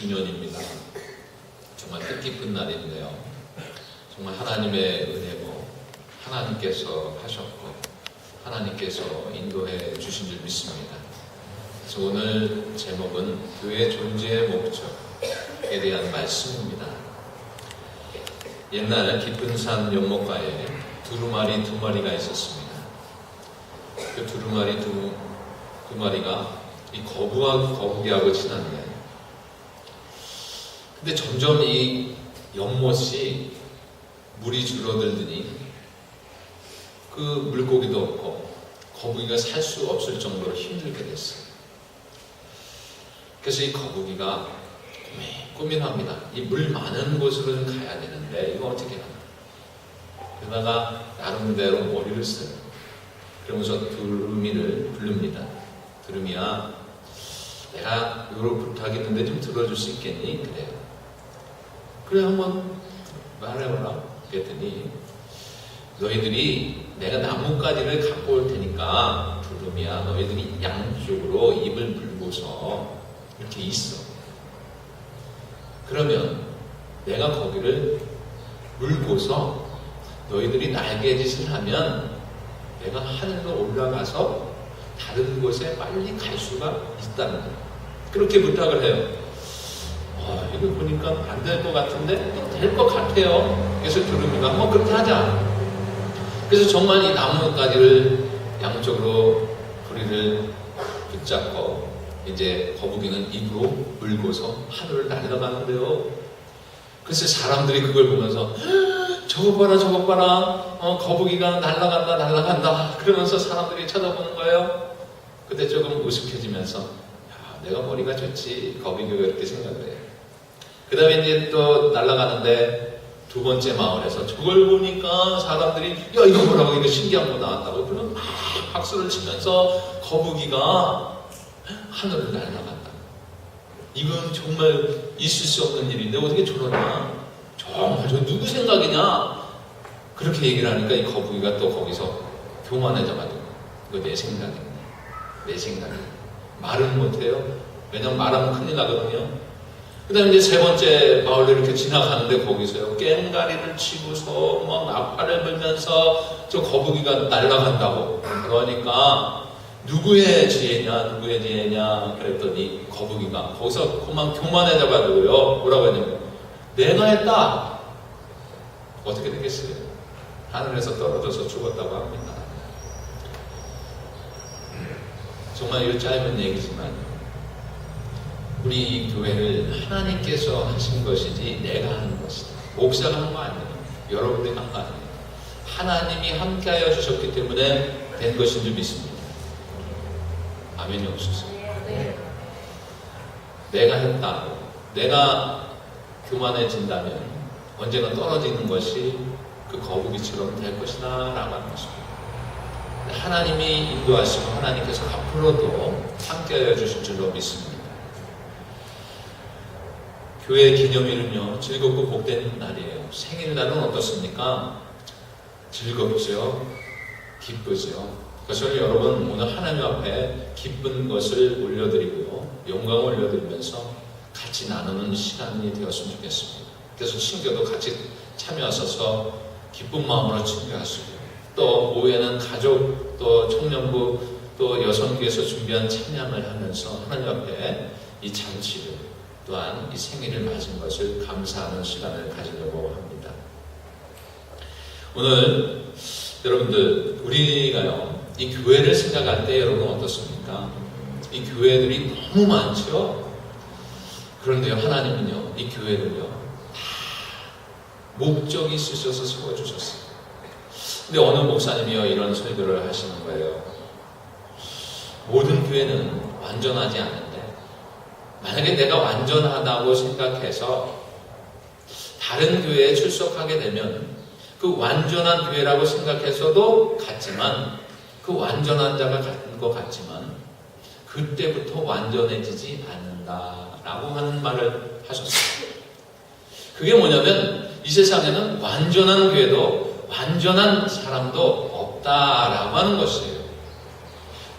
20주년입니다. 정말 뜻깊은 날인데요. 정말 하나님의 은혜고 하나님께서 하셨고 하나님께서 인도해 주신 줄 믿습니다. 그래서 오늘 제목은 교회 존재의 목적에 대한 말씀입니다. 옛날 깊은 산 연못가에 두루마리 두 마리가 있었습니다. 그 두루마리 두 마리가 이 거북이하고 친한데, 근데 점점 이 연못이 물이 줄어들더니 그 물고기도 없고 거북이가 살 수 없을 정도로 힘들게 됐어요. 그래서 이 거북이가 고민합니다. 이 물 많은 곳으로 좀 가야 되는데 이거 어떻게 하나? 그러다가 나름대로 머리를 써요. 그러면서 두루미를 부릅니다. 두루미야, 내가 이런 부탁이 있는데 좀 들어줄 수 있겠니? 그래요. 그래, 한번 말해보라. 그랬더니 너희들이 내가 나뭇가지를 갖고 올 테니까 두루미야, 너희들이 양쪽으로 입을 물고서 이렇게 있어. 그러면 내가 거기를 물고서 너희들이 날개짓을 하면 내가 하늘로 올라가서 다른 곳에 빨리 갈 수가 있다는 거예요. 그렇게 부탁을 해요. 이거 보니까 안 될 것 같은데 될 것 같아요. 그래서 두루미가 한번 그렇게 하자. 그래서 정말 이 나뭇가지를 양쪽으로 부리를 붙잡고 이제 거북이는 입으로 물고서 하늘을 날아가는데요. 그래서 사람들이 그걸 보면서 저것 봐라, 거북이가 날아간다 그러면서 사람들이 쳐다보는 거예요. 그때 조금 우습해지면서 내가 머리가 좋지, 거북이가 그렇게 생각을 해요. 그 다음에 이제 또 날아가는데 두 번째 마을에서 저걸 보니까 사람들이 야, 이거 뭐라고, 이거 신기한 거 나왔다고 그러면 막 박수를 치면서 거북이가 하늘을 날아간다. 이건 정말 있을 수 없는 일인데 어떻게 저러냐? 정말 저 누구 생각이냐? 그렇게 얘기를 하니까 이 거북이가 또 거기서 교만해져가지고 이거 내 생각이네. 내 생각이네. 말은 못해요. 왜냐면 말하면 큰일 나거든요. 그 다음에 이제 세 번째 마을로 이렇게 지나가는데 거기서요, 꽹가리를 치고서 막 나팔을 불면서 저 거북이가 날아간다고. 그러니까 누구의 지혜냐 그랬더니 거북이가 거기서 그만 교만해져가지고요, 뭐라고 했냐면 내가 했다. 어떻게 되겠어요? 하늘에서 떨어져서 죽었다고 합니다. 정말 이 짧은 얘기지만 우리 이 교회를 하나님께서 하신 것이지 내가 하는 것이다. 목사가 한 거 아니에요. 여러분들이 한 거 아니에요. 하나님이 함께하여 주셨기 때문에 된 것인 줄 믿습니다. 아멘이 없으세요? 네. 내가 했다. 내가 교만해진다면 언젠가 떨어지는 것이 그 거북이처럼 될 것이다 라고 하는 것입니다. 하나님이 인도하시고 하나님께서 앞으로도 함께하여 주실 줄로 믿습니다. 교회 기념일은요, 즐겁고 복된 날이에요. 생일날은 어떻습니까? 즐겁죠? 기쁘죠? 그래서 여러분 오늘 하나님 앞에 기쁜 것을 올려드리고요, 영광을 올려드리면서 같이 나누는 시간이 되었으면 좋겠습니다. 그래서 친교도 같이 참여하셔서 기쁜 마음으로 친교하시고, 또 오후에는 가족, 또 청년부, 또 여성교에서 준비한 찬양을 하면서 하나님 앞에 이 잔치를, 또한 이 생일을 맞은 것을 감사하는 시간을 가지려고 합니다. 오늘 여러분들, 우리가요, 이 교회를 생각할 때 여러분 어떻습니까? 이 교회들이 너무 많죠? 그런데요, 하나님은요, 이 교회를요, 다 목적이 있으셔서 세워주셨어요. 근데 어느 목사님이요, 이런 설교를 하시는 거예요. 모든 교회는 완전하지 않은데, 만약에 내가 완전하다고 생각해서 다른 교회에 출석하게 되면 그 완전한 교회라고 생각해서도 같지만, 그 완전한 자가 같은 것 같지만 그때부터 완전해지지 않는다라고 하는 말을 하셨어요. 그게 뭐냐면 이 세상에는 완전한 교회도 완전한 사람도 없다라고 하는 것이에요.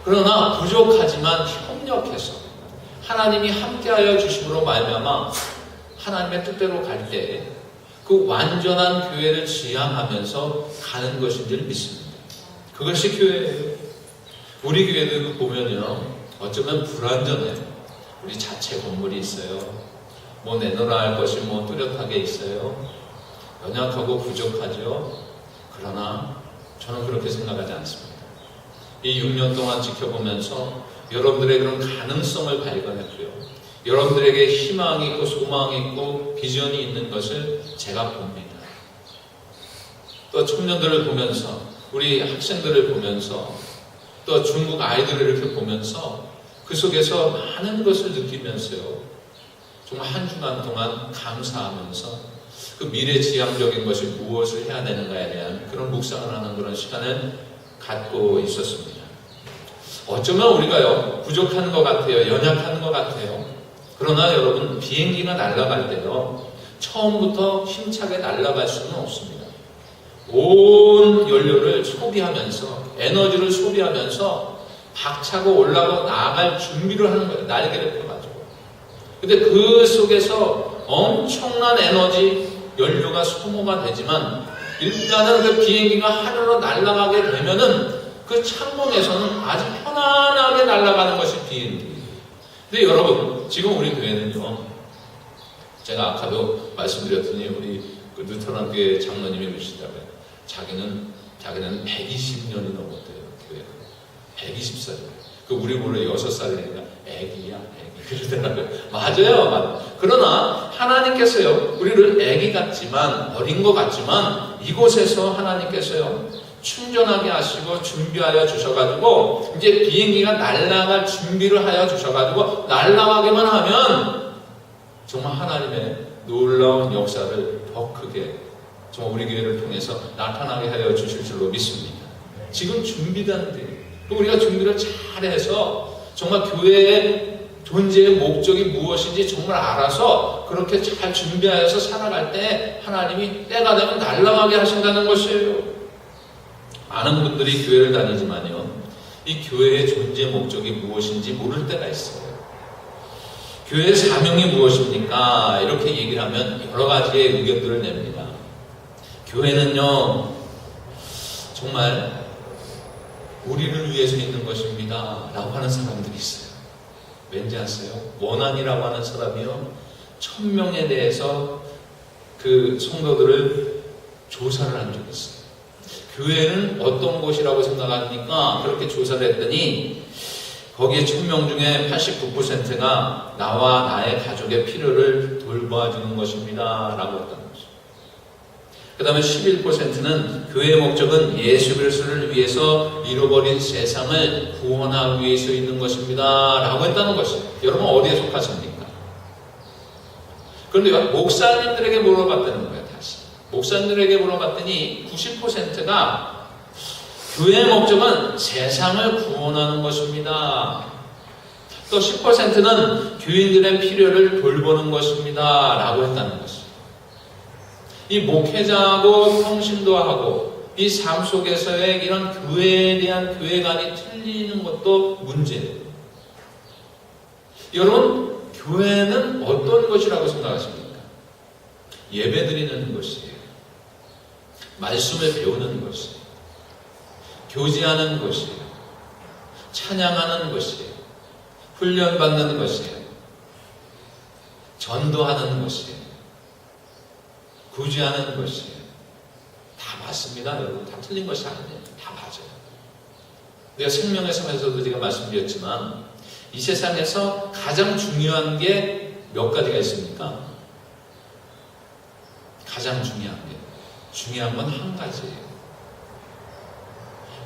그러나 부족하지만 협력해서 하나님이 함께하여 주심으로 말미암아 하나님의 뜻대로 갈 때 그 완전한 교회를 지향하면서 가는 것인 줄 믿습니다. 그것이 교회예요. 우리 교회도 보면요, 어쩌면 불완전해요. 우리 자체 건물이 있어요. 뭐 내놓으라 할 것이 뭐 뚜렷하게 있어요. 연약하고 부족하죠. 그러나 저는 그렇게 생각하지 않습니다. 이 6년 동안 지켜보면서 여러분들의 그런 가능성을 발견했고요. 여러분들에게 희망이 있고 소망이 있고 비전이 있는 것을 제가 봅니다. 또 청년들을 보면서, 우리 학생들을 보면서, 또 중국 아이들을 이렇게 보면서 그 속에서 많은 것을 느끼면서요, 정말 한 주간 동안 감사하면서 그 미래지향적인 것이 무엇을 해야 되는가에 대한 그런 묵상을 하는 그런 시간을 갖고 있었습니다. 어쩌면 우리가요, 부족한 것 같아요. 연약한 것 같아요. 그러나 여러분, 비행기가 날아갈 때요, 처음부터 힘차게 날아갈 수는 없습니다. 온 연료를 소비하면서, 에너지를 소비하면서 박차고 올라가 나아갈 준비를 하는 거예요. 날개를 펴가지고. 근데 그 속에서 엄청난 에너지, 연료가 소모가 되지만, 일단은 그 비행기가 하늘로 날아가게 되면은 그 창문에서는 아주 편안하게 날아가는 것이 비행기. 근데 여러분, 지금 우리 교회는요, 제가 아까도 말씀드렸더니 우리 그 루터란 교회 장로님이 그러시다고요. 자기는 120년이 넘었대요, 교회가. 120살이에요. 그 우리 보러 6살이니까 애기야, 애기. 그러더라고요. 맞아요. 그러나 하나님께서요, 우리를 애기 같지만, 어린 것 같지만, 이곳에서 하나님께서요, 충전하게 하시고 준비하여 주셔가지고 이제 비행기가 날아갈 준비를 하여 주셔가지고 날아가기만 하면 정말 하나님의 놀라운 역사를 더 크게 정말 우리 교회를 통해서 나타나게 하여 주실 줄로 믿습니다. 지금 준비된데 또 우리가 준비를 잘해서 정말 교회의 존재의 목적이 무엇인지 정말 알아서 그렇게 잘 준비하여서 살아갈 때 하나님이 때가 되면 날아가게 하신다는 것이에요. 많은 분들이 교회를 다니지만요, 이 교회의 존재 목적이 무엇인지 모를 때가 있어요. 교회의 사명이 무엇입니까? 이렇게 얘기를 하면 여러 가지의 의견들을 냅니다. 교회는요, 정말 우리를 위해서 있는 것입니다 라고 하는 사람들이 있어요. 왠지 아세요? 원한이라고 하는 사람이요, 1000명에 대해서 그 성도들을 조사를 한 적이 있어요. 교회는 어떤 곳이라고 생각합니까? 그렇게 조사를 했더니 거기에 1000명 중에 89%가 나와 나의 가족의 필요를 돌봐주는 것입니다 라고 했다는 거죠. 그 다음에 11%는 교회의 목적은 예수 그리스도를 위해서 잃어버린 세상을 구원하기 위해서 있는 것입니다 라고 했다는 것이에요. 여러분 어디에 속하십니까? 그런데 목사님들에게 물어봤다는 거예요. 목사님들에게 물어봤더니 90%가 교회의 목적은 세상을 구원하는 것입니다. 또 10%는 교인들의 필요를 돌보는 것입니다 라고 했다는 것입니다. 이 목회자하고 평신도하고 이 삶 속에서의 이런 교회에 대한 교회관이 틀리는 것도 문제예요. 여러분, 교회는 어떤 것이라고 생각하십니까? 예배드리는 것이에요. 말씀을 배우는 것이에요. 교제하는 것이에요. 찬양하는 것이에요. 훈련받는 것이에요. 전도하는 것이에요. 구제하는 것이에요. 다 맞습니다, 여러분. 다 틀린 것이 아니에요. 다 맞아요. 내가 생명의 삶에서도 제가 말씀드렸지만 이 세상에서 가장 중요한 게 몇 가지가 있습니까? 가장 중요한 건 한 가지예요.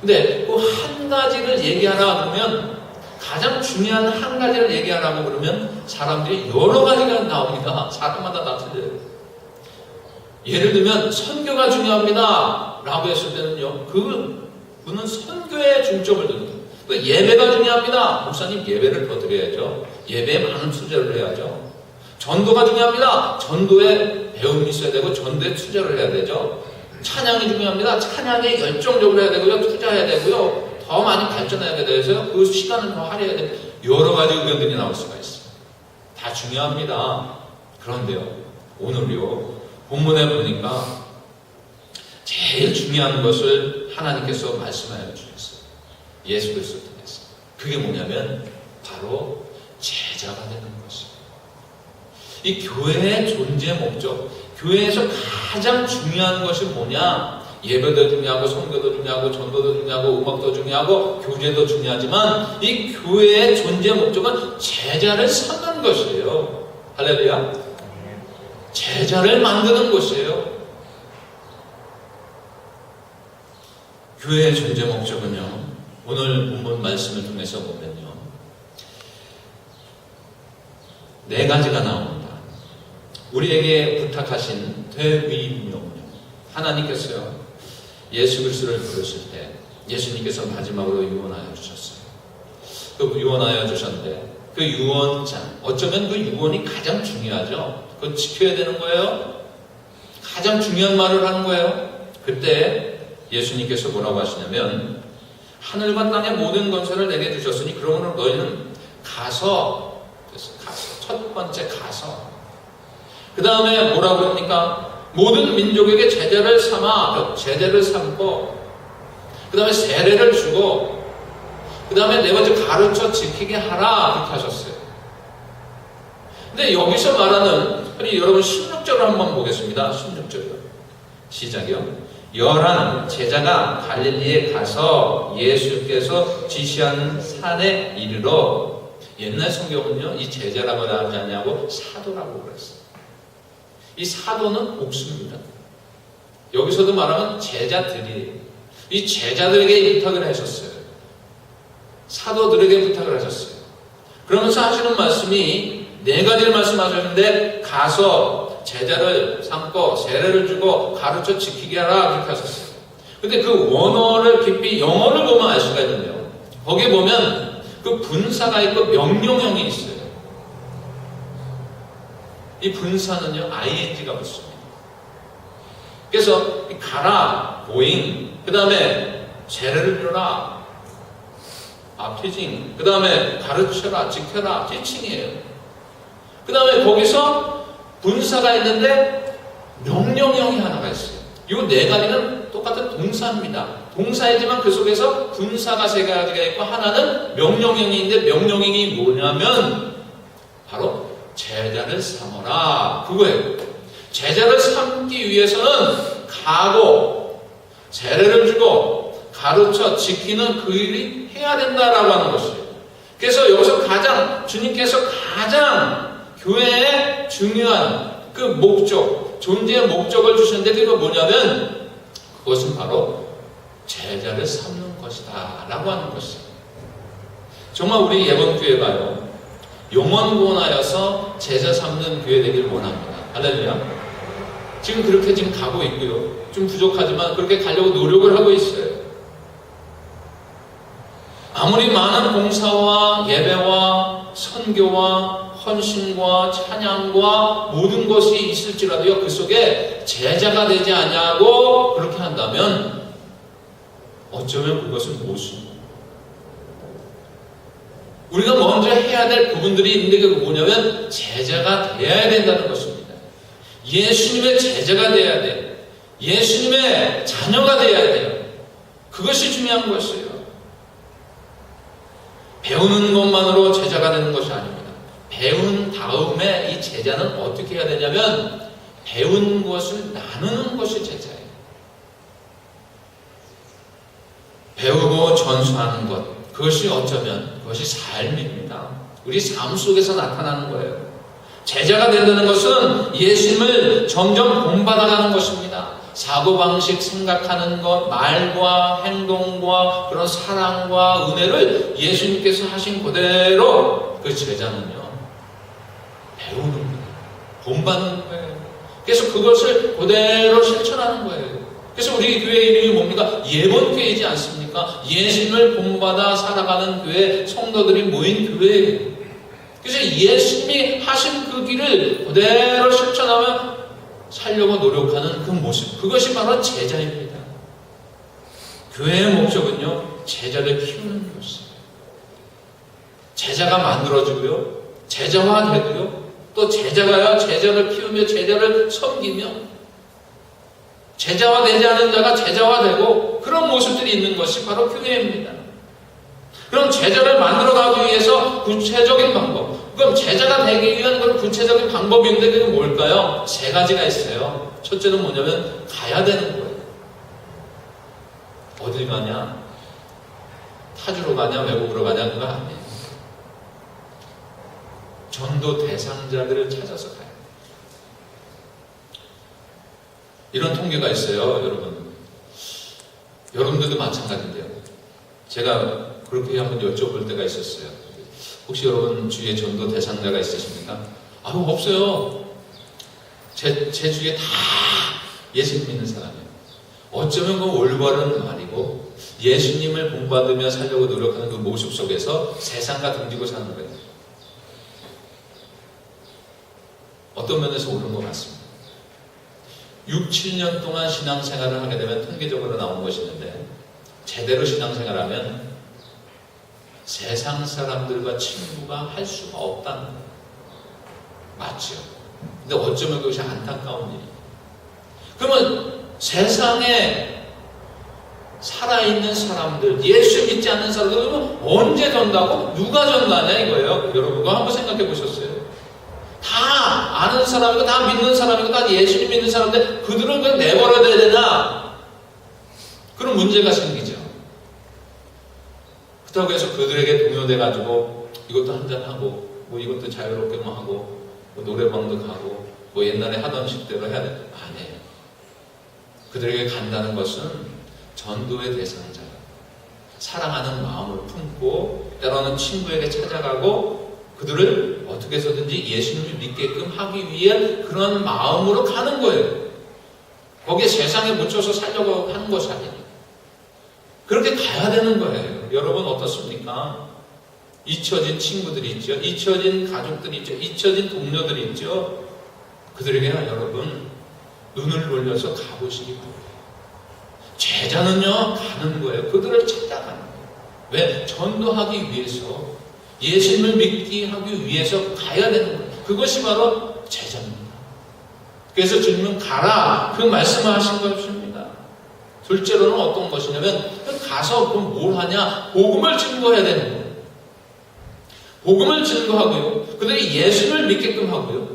근데 그 한 가지를 얘기하라 그러면, 가장 중요한 한 가지를 얘기하라고 그러면 사람들이 여러 가지가 나옵니다. 사람마다 다 틀려요. 예를 들면 선교가 중요합니다 라고 했을 때는요, 그분은 선교에 중점을 둡니다. 예배가 중요합니다. 목사님 예배를 더 드려야죠. 예배에 많은 투자를 해야죠. 전도가 중요합니다. 전도에 배움이 있어야 되고 전도에 투자를 해야 되죠. 찬양이 중요합니다. 찬양에 열정적으로 해야 되고요. 투자해야 되고요. 더 많이 발전해야 돼서 그 시간을 더 할애해야 돼요. 여러 가지 의견들이 나올 수가 있어요. 다 중요합니다. 그런데요, 오늘요, 본문에 보니까 제일 중요한 것을 하나님께서 말씀하여 주셨어요. 예수 그리스도 통해서. 그게 뭐냐면 바로 제자가 되는 것이에요. 이 교회의 존재 목적, 교회에서 가장 중요한 것이 뭐냐? 예배도 중요하고 성교도 중요하고 전도도 중요하고 음악도 중요하고 교제도 중요하지만 이 교회의 존재 목적은 제자를 삼는 것이에요. 할렐루야. 제자를 만드는 것이에요. 교회의 존재 목적은요, 오늘 본문 말씀을 통해서 보면요, 네 가지가 나옵니다. 우리에게 부탁하신 대위 명령. 하나님께서요, 예수 그리스도를 부르실 때 예수님께서 마지막으로 유언하여 주셨어요. 그 유언하여 주셨는데 그 유언장, 어쩌면 그 유언이 가장 중요하죠. 그거 지켜야 되는 거예요. 가장 중요한 말을 하는 거예요. 그때 예수님께서 뭐라고 하시냐면, 하늘과 땅의 모든 권세를 내게 주셨으니 그러므로 너희는 가서, 첫 번째 가서, 그 다음에 뭐라고 합니까? 모든 민족에게 제자를 삼고, 그 다음에 세례를 주고, 그 다음에 네 번째 가르쳐 지키게 하라, 그렇게 하셨어요. 근데 여기서 말하는, 여러분 16절을 한번 보겠습니다. 16절요. 시작이요. 열한 제자가 갈릴리에 가서 예수께서 지시한 산에 이르러, 옛날 성경은요, 이 제자라고 하지 않냐고 사도라고 그랬어요. 이 사도는 복수입니다. 여기서도 말하면 제자들이에요. 이 제자들에게 부탁을 하셨어요. 사도들에게 부탁을 하셨어요. 그러면서 하시는 말씀이 네 가지를 말씀하셨는데, 가서 제자를 삼고 세례를 주고 가르쳐 지키게 하라, 그렇게 하셨어요. 근데 그 원어를 깊이 영어를 보면 알 수가 있는데요, 거기에 보면 그 분사가 있고 명령형이 있어요. 이 분사는요, ing가 붙습니다. 그래서 가라, going, 그 다음에 세례를 주라, baptizing, 그 다음에 가르쳐라, 지켜라, teaching이에요. 그 다음에 거기서 분사가 있는데 명령형이 하나가 있어요. 이 네 가지는 똑같은 동사입니다. 동사이지만 그 속에서 분사가 세 가지가 있고 하나는 명령형이 있는데, 명령형이 뭐냐면 바로 제자를 삼어라, 그거예요. 제자를 삼기 위해서는 가고 세례를 주고 가르쳐 지키는 그 일이 해야 된다라고 하는 것이에요. 그래서 여기서 주님께서 가장 교회의 중요한 그 목적, 존재의 목적을 주셨는데, 그게 뭐냐면 그것은 바로 제자를 삼는 것이다 라고 하는 것이에요. 정말 우리 예번교회가요, 영원구원하여서 제자 삼는 교회 되기를 원합니다. 할렐루야. 지금 그렇게 가고 있고요. 좀 부족하지만 그렇게 가려고 노력을 하고 있어요. 아무리 많은 봉사와 예배와 선교와 헌신과 찬양과 모든 것이 있을지라도요, 그 속에 제자가 되지 않냐고 그렇게 한다면 어쩌면 그것은 모순. 우리가 먼저 해야 될 부분들이 있는데, 그게 뭐냐면 제자가 되어야 된다는 것입니다. 예수님의 제자가 되어야 돼요. 예수님의 자녀가 되어야 돼요. 그것이 중요한 것이에요. 배우는 것만으로 제자가 되는 것이 아닙니다. 배운 다음에 이 제자는 어떻게 해야 되냐면 배운 것을 나누는 것이 제자예요. 배우고 전수하는 것, 그것이 어쩌면 그것이 삶입니다. 우리 삶 속에서 나타나는 거예요. 제자가 된다는 것은 예수님을 점점 본받아가는 것입니다. 사고방식, 생각하는 것, 말과 행동과 그런 사랑과 은혜를 예수님께서 하신 그대로, 그 제자는요, 배우는 거예요. 본받는 거예요. 그래서 그것을 그대로 실천하는 거예요. 그래서 우리 교회 이름이 뭡니까? 예번교회이지 않습니까? 예수님을 본받아 살아가는 교회, 성도들이 모인 교회예요. 그래서 예수님이 하신 그 길을 그대로 실천하며 살려고 노력하는 그 모습, 그것이 바로 제자입니다. 교회의 목적은요, 제자를 키우는 것이에요. 제자가 만들어지고요, 제자화 되고요. 또 제자가요, 제자를 키우며 제자를 섬기며 제자화 되지 않은 자가 제자화 되고 그런 모습들이 있는 것이 바로 교회입니다. 그럼 제자를 만들어가기 위해서 구체적인 방법, 그럼 제자가 되기 위한 그런 구체적인 방법이 있는데 그게 뭘까요? 세 가지가 있어요. 첫째는 뭐냐면 가야 되는 거예요. 어딜 가냐? 타주로 가냐? 외국으로 가냐? 그거 아니에요. 전도 대상자들을 찾아서 가요. 이런 통계가 있어요, 여러분. 여러분들도 마찬가지인데요. 제가 그렇게 한번 여쭤볼 때가 있었어요. 혹시 여러분 주위에 전도 대상자가 있으십니까? 아유, 없어요. 제 주위에 다 예수님 믿는 사람이에요. 어쩌면 그 올바른 말이고 예수님을 본받으며 살려고 노력하는 그 모습 속에서 세상과 등지고 사는 거예요. 어떤 면에서 옳은 것 같습니다. 6, 7년 동안 신앙생활을 하게 되면 통계적으로 나온 것이 있는데 제대로 신앙생활하면 세상 사람들과 친구가 할 수가 없다는 거예요. 맞죠? 근데 어쩌면 그것이 안타까운 일이에요. 그러면 세상에 살아있는 사람들, 예수 믿지 않는 사람들, 그러면 언제 전다고? 누가 전다냐 이거예요. 여러분, 그거 한번 생각해 보셨어요? 다 아는 사람이고, 다 믿는 사람이고, 다 예수님 믿는 사람인데, 그들은 그냥 내버려둬야 되나? 그런 문제가 생기죠. 그렇다고 해서 그들에게 동요돼가지고, 이것도 한잔하고, 뭐 이것도 자유롭게 뭐 하고, 뭐 노래방도 가고, 뭐 옛날에 하던 식대로 해야 돼. 아니에요. 그들에게 간다는 것은 전도의 대상자, 사랑하는 마음을 품고 때로는 친구에게 찾아가고 그들을 어떻게 해서든지 예수님을 믿게끔 하기 위한 그런 마음으로 가는 거예요. 거기에 세상에 묻혀서 살려고 하는 것이 아니에요. 그렇게 가야 되는 거예요. 여러분 어떻습니까? 잊혀진 친구들이 있죠. 잊혀진 가족들이 있죠. 잊혀진 동료들이 있죠. 그들에게 여러분 눈을 돌려서 가보시기 바랍니다. 제자는요, 가는 거예요. 그들을 찾아가는 거예요. 왜? 전도하기 위해서, 예수님을 믿게 하기 위해서 가야 되는 거예요. 그것이 바로 제자입니다. 그래서 주님은 가라. 그 말씀을 하신 것입니다. 둘째로는 어떤 것이냐면, 가서 그럼 뭘 하냐? 복음을 증거해야 되는 거예요. 복음을 증거하고요. 그들이 예수님을 믿게끔 하고요.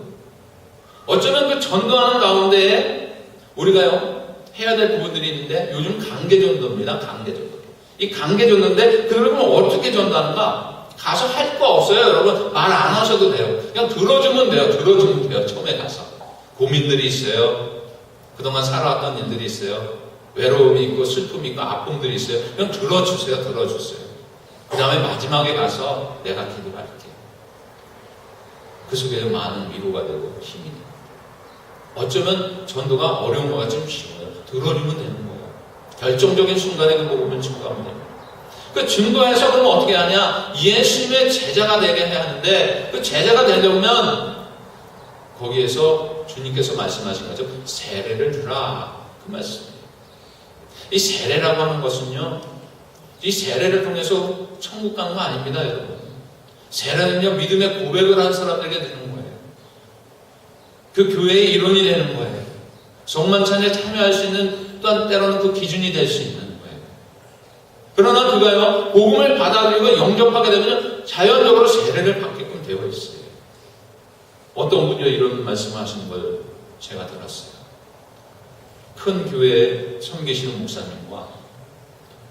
어쩌면 그 전도하는 가운데에 우리가요, 해야 될 부분들이 있는데 요즘 강제전도입니다. 강제전도. 이 강제전도인데 그러면 어떻게 전도하는가? 가서 할 거 없어요. 여러분 말 안 하셔도 돼요. 그냥 들어주면 돼요. 들어주면 돼요. 처음에 가서. 고민들이 있어요. 그동안 살아왔던 일들이 있어요. 외로움이 있고 슬픔이 있고 아픔들이 있어요. 그냥 들어주세요. 들어주세요. 그 다음에 마지막에 가서 내가 기도할게. 그 속에 많은 위로가 되고 힘이 돼요. 어쩌면 전도가 어려운 것 같지만 쉬워요. 들어주면 되는 거예요. 결정적인 순간에 그 복음을 증거하면 됩니다. 그 증거해서 그러면 어떻게 하냐? 예수님의 제자가 되게 해야 하는데 그 제자가 되려면 거기에서 주님께서 말씀하신 거죠. 세례를 주라. 그 말씀이에요. 이 세례라고 하는 것은요. 이 세례를 통해서 천국 가는 거 아닙니다. 여러분. 세례는요. 믿음의 고백을 한 사람들에게 되는 거예요. 그 교회의 일원이 되는 거예요. 성만찬에 참여할 수 있는 또한 때로는 그 기준이 될 수 있는 거예요. 그러나 그가요 복음을 받아들이고 영접하게 되면 자연적으로 세례를 받게끔 되어 있어요. 어떤 분이 이런 말씀을 하시는 걸 제가 들었어요. 큰 교회에 섬기시는 목사님과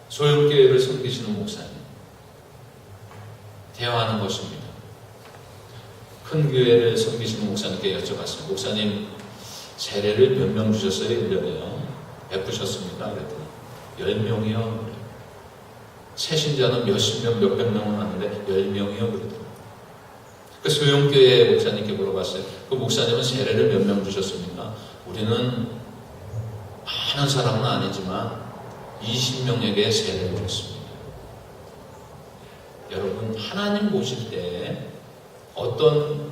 소형교회를 섬기시는 목사님 대화하는 것입니다. 큰 교회를 섬기시는 목사님께 여쭤봤어요. 목사님 세례를 몇 명 주셨어요? 1년에요. 베푸셨습니다. 그랬더니 10명이요. 새신자는 몇십 명, 몇백 명은 하는데 10명이요. 그랬더니 그 소형교회 목사님께 물어봤어요. 그 목사님은 세례를 몇 명 주셨습니까? 우리는 많은 사람은 아니지만 20명에게 세례를 줬습니다. 여러분 하나님 보실 때 어떤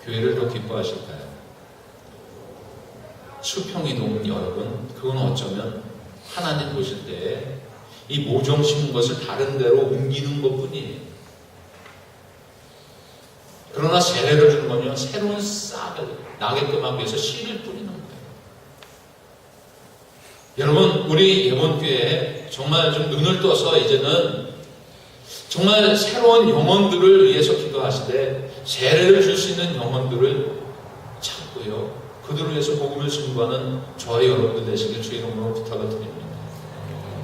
교회를 더 기뻐하실까요? 수평이동 여러분, 그건 어쩌면 하나님 보실 때 이 모종 심은 것을 다른 데로 옮기는 것 뿐이에요. 그러나 세례를 주는 건요, 새로운 싹을 나게끔 하기 위해서 씨를 뿌리는 거예요. 여러분, 우리 예본교회에 정말 좀 눈을 떠서 이제는 정말 새로운 영혼들을 위해서 기도하시되 세례를 줄 수 있는 영혼들을 찾고요, 그들을 위해서 복음을 증거하는 저와 여러분들 되시길 주의 이름으로 부탁을 드립니다.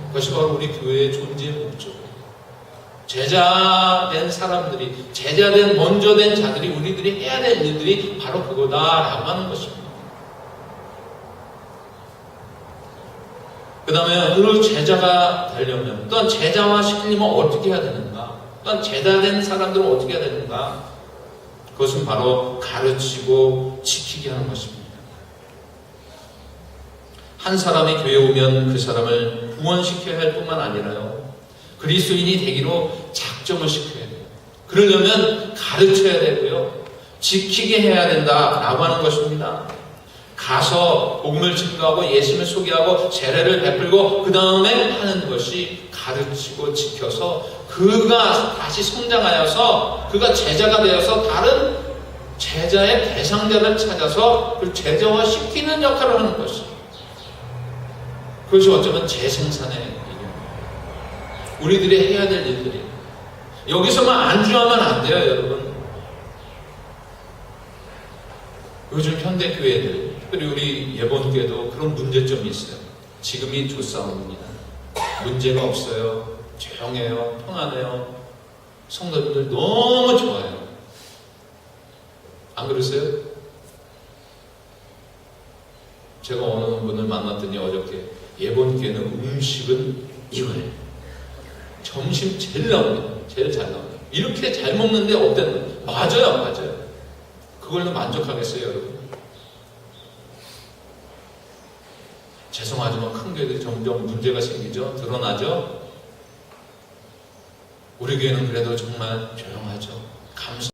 그것이 바로 우리 교회의 존재의 목적이에요. 제자된 사람들이, 제자된 먼저 된 자들이, 우리들이 해야 될 일들이 바로 그거다라고 하는 것입니다. 그 다음에 오늘 제자가 되려면, 또한 제자화 시키려면 어떻게 해야 되는가, 또한 제자된 사람들은 어떻게 해야 되는가, 그것은 바로 가르치고 지키게 하는 것입니다. 한 사람이 교회에 오면 그 사람을 구원시켜야 할 뿐만 아니라요, 그리스도인이 되기로 작정을 시켜야 돼요. 그러려면 가르쳐야 되고요, 지키게 해야 된다라고 하는 것입니다. 가서 복음을 증거하고 예수님을 소개하고 세례를 베풀고 그 다음에 하는 것이 가르치고 지켜서 그가 다시 성장하여서 그가 제자가 되어서 다른 제자의 대상자를 찾아서 그 제자화 시키는 역할을 하는 것이에요. 그것이 어쩌면 재생산의 일입니다. 우리들이 해야 될 일들이 여기서만 안주하면 안 돼요, 여러분. 요즘 현대교회들, 특별히 우리 예본교회도 그런 문제점이 있어요. 지금이 좋사옵니다. 문제가 없어요. 조용해요. 평안해요. 성도님들 너무 좋아요. 안 그러세요? 제가 어느 분을 만났더니 어저께 예본교회는 음식은 이거예요. 점심 제일 나옵니다. 제일 잘 나옵니다. 이렇게 잘 먹는데 어땠나? 맞아요, 맞아요. 그걸로 만족하겠어요, 여러분? 죄송하지만 큰 교회들이 점점 문제가 생기죠. 드러나죠. 우리 교회는 그래도 정말 조용하죠. 감사.